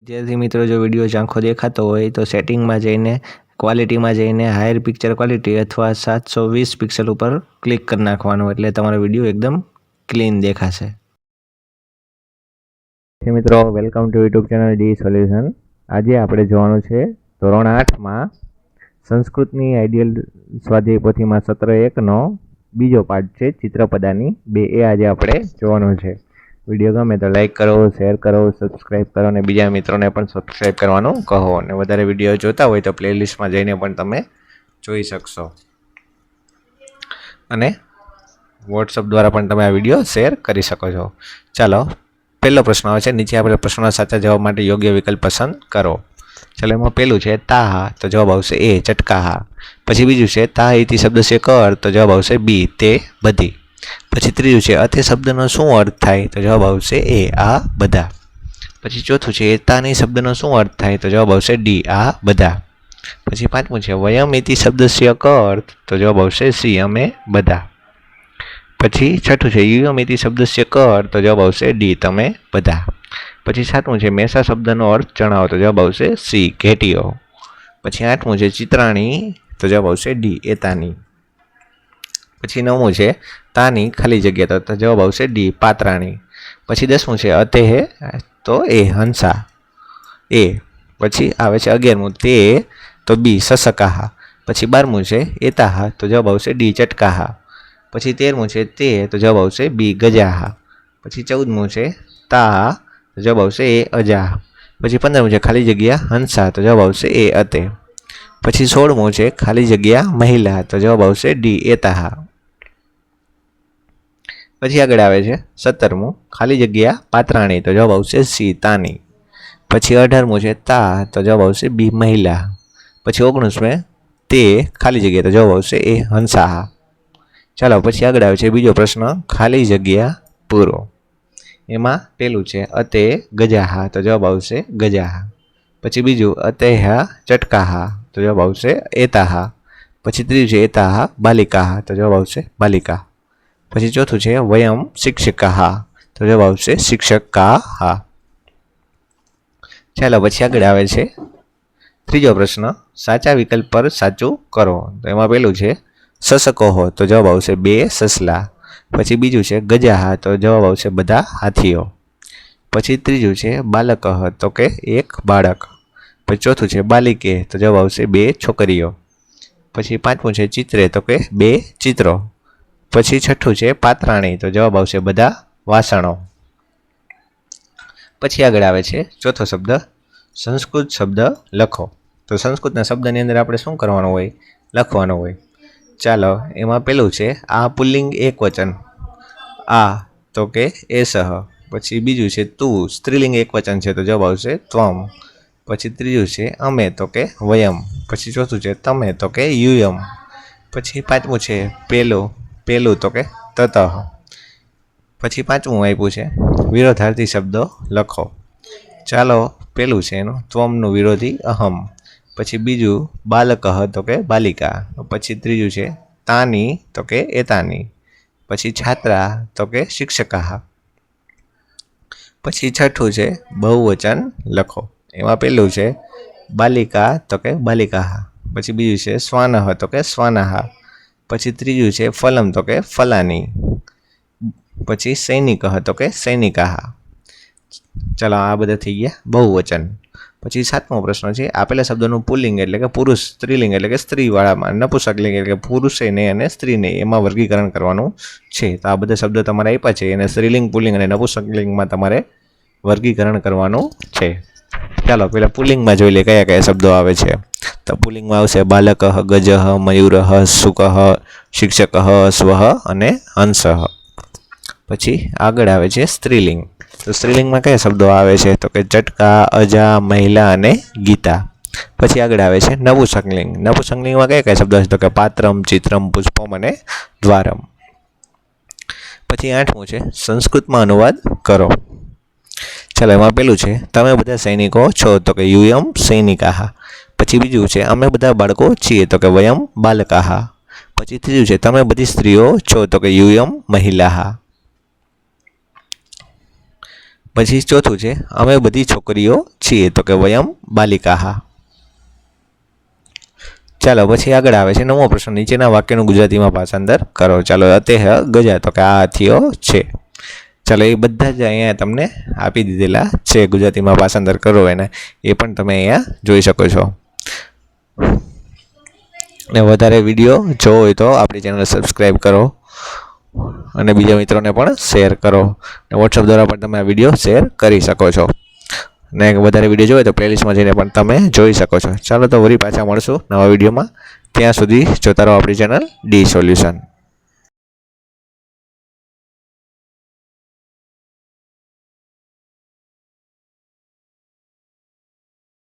विद्यार्थी मित्रों जो विडियो झांखो देखातो होय तो सेटिंग में जईने क्वॉलिटी में जईने हायर पिक्चर क्वॉलिटी अथवा 720 पिक्सल पर क्लिक कर नाखवानुं एटले तमारो विडियो एकदम क्लीन देखाशे। मित्रों welcome to YouTube channel the solution. आज आपणे जोवानुं छे धोरण 8 में संस्कृतनी आइडियल स्वाध्याय पोथी में सत्र 1 नो बीजो पार्ट छे चित्रपदानी 2 ए आज आपणे जोवानुं छे। विडियो गमे तो लाइक करो, शेर करो, सब्सक्राइब करो और बीजा मित्रों ने पण सब्सक्राइब करवानुं कहो और वधारे विडियो जोता होय तो प्लेलिस्ट में जईने पण तमे जोई शकशो अने व्हाट्सएप द्वारा पण तमे आ विडियो शेर करी शको छो। चलो पहलो प्रश्न आवे छे, नीचे आपणे प्रश्नोना साचा जवाब माटे योग्य विकल्प पसंद करो। चलो एमां पहेलुं छे ताहा तो जवाब आवशे ए चटकाहा। पछी बीजुं छे ता इति शब्द से कर तो जवाब आवशे बी ते बधी। पछी त्रीजुं छे अते शब्दनो शुं अर्थ थाय तो जवाब आवशे ए आ बधा। पछी चौथुं छे एतानी शब्दनो शुं अर्थ थाय तो जवाब आवशे डी आ बधा। पछी पांचमुं छे वयम इति शब्दस्य अर्थ तो जवाब आवशे सी अमे बधा। पछी छठुं छे युयम इति शब्दस्य अर्थ तो जवाब आवशे डी तमे बधा। पछी सातमुं छे मेसा शब्दनो अर्थ जणावो तो जवाब आवशे सी घेटियो। पछी आठमुं छे चित्राणी तो जवाब आवशे डी एतानी। पछी नवमुं छे तानी खाली जग्या तो जवाब आवशे डी पात्राणी। पछी 10मुं छे अते है तो ए हंसा ए। पछी आवे छे 11मुं ते तो बी ससकाहा। पछी 12मुं छे एताहा तो जवाब आवशे डी चटकाहा। पछी 13मुं छे ते तो जवाब आवशे बी गजाहा। पछी 14मुं छे ता तो जवाब आवशे ए अजाहा। पछी 15मुं छे खाली जग्या हंसा तो जवाब आवशे ए अते। पछी 16मुं छे खाली जग्या महिला तो जवाब आवशे डी एताहा। पछी आगळ आवे छे 17मुं खाली जग्या पात्राणी तो जवाब आवशे सी तानी। पछी 18मुं छे ता तो जवाब आवशे बी महिला। पछी 19मुं ते खाली जग्या तो जवाब आवशे ए हंसाहा। चलो पछी आगळ आवे छे बीजो प्रश्न खाली जग्या पूरो। एमां पहेलुं छे अते गजाहा तो जवाब आवशे गजाहा। पछी बीजुं अतेहा चटकाहा तो जवाब आवशे एताहा। पछी त्रीजुं छे एताहा बालिकाहा तो जवाब आवशे बालिका। पछी चौथुं छे वयम शिक्षकाहा तो जवाब आवशे शिक्षकाहा। चलो पछी आगळ आवे छे त्रीजो प्रश्न साचा विकल्प पर साचुं करो। तो एमां पहेलुं छे ससको तो जवाब आवशे बे ससला। पछी बीजुं छे गजाहा तो जवाब आवशे बधा हाथीओ। पछी त्रीजुं छे बालकः तो के एक बाळक। पछी चौथुं छे बालिके तो जवाब आवशे बे छोकरीओ। पछी पांचमुं छे चित्रे तो के बे चित्रो। पछी छठुं छे पात्राणी तो जवाब आवशे बधा वासणो। पछी आगळ आवे छे चौथो शब्द संस्कृत शब्द लखो। तो संस्कृतना शब्दनी अंदर आपणे शुं करवानुं होय लखवानुं होय। चालो एमां पहेलुं छे आ पुल्लिंग एकवचन आ तो के एसह। पछी बीजुं छे तू स्त्रीलिंग एकवचन छे तो जवाब आवशे त्वम। पछी त्रीजुं छे अमे तो के वयम। पछी चौथुं छे तमे तो के यूयम। पछी पांचमुं छे पेलू तो के ततः। पछी पांचमुं आप्युं छे विरोधार्थी शब्दों लखो। चालो पेलुं छे एनुं त्वमनुं विरोधी अहम। पछी बीजुं बालकः तो के बालिका। पछी त्रीजुं छे तानी तो के एतानी। पछी छात्रा तो के शिक्षकाः। पछी छठुं छे बहुवचन लखो। एमां पेलुं छे बालिका तो के बालिकाः। पछी बीजुं छे श्वानः तो के श्वानाः। पछी त्रीजुं छे फलम तो के फलानी। पछी सैनिकः तो के सैनिकाः। चलो आ बधा थई गया बहुवचन। पछी सातमो प्रश्न छे आपेला शब्दोनुं पुल्लिंग एटले के पुरुष स्त्रीलिंग एटले के स्त्रीवाळामां नपुंसकलिंग एटले के पुरुष ने अने स्त्री ने एमां वर्गीकरण करवानुं छे। तो आ बधा शब्दो तमारे आप्या छे अने स्त्रीलिंग पुल्लिंग अने नपुंसकलिंगमां तमारे वर्गीकरण करवानुं छे। चलो पहला पुल्लिंग में जोई ले कया कया शब्दों आवे छे। तो पुल्लिंग में आवशे बालकः गजः मयूरः शुकः शिक्षकः अश्वः अने हंसः। पछी आगळ आवे छे स्त्रीलिंग। तो स्त्रीलिंग में कया शब्दों आवे छे तो के चटका अजा महिला अने गीता। पछी आगळ आवे छे नपुंसकलिंग। नपुंसकलिंग में कया कया शब्दों छे तो के पात्रम चित्रम पुष्पम अने द्वारम। पछी आठमुं छे संस्कृत में अनुवाद करो। चलो एमां पहेलुं छे तमे बधा सैनिको छो तो के यूयम सैनिकाः। पछी बीजुं छे अमे बधा बाळको छीए तो के वयम बालकाः। पछी त्रीजुं छे तमे बधी स्त्रीओ छो तो के यूयम महिलाः। પછી ચોથું છે અમે બધી છોકરીઓ છીએ, તો કે વયમ બાલિકાહ. ચાલો પછી આગળ આવે છે 9મો પ્રશ્ન, નીચેના વાક્યનું ગુજરાતીમાં ભાષાંતર કરો. ચાલો અતેહ ગજા, તો કે આ હાથીઓ છે. ચાલો એ બધા જ અહીંયા તમને આપી દીધેલા છે, ગુજરાતીમાં ભાષાંતર કરો એને, એ પણ તમે અહીંયા જોઈ શકો છો. ને વધારે વિડીયો જોવો હોય તો આપણી ચેનલ સબસ્ક્રાઈબ કરો અને બીજા મિત્રોને પણ શેર કરો. ને વોટ્સઅપ દ્વારા પણ તમે આ વિડીયો શેર કરી શકો છો. ને વધારે વિડીયો જોઈએ તો પ્લેલિસ્ટમાં જઈને પણ તમે જોઈ શકો છો. ચાલો તો વળી પાછા મળશું નવા વિડીયોમાં. ત્યાં સુધી જોતા રહો આપણી ચેનલ ડી સોલ્યુશન.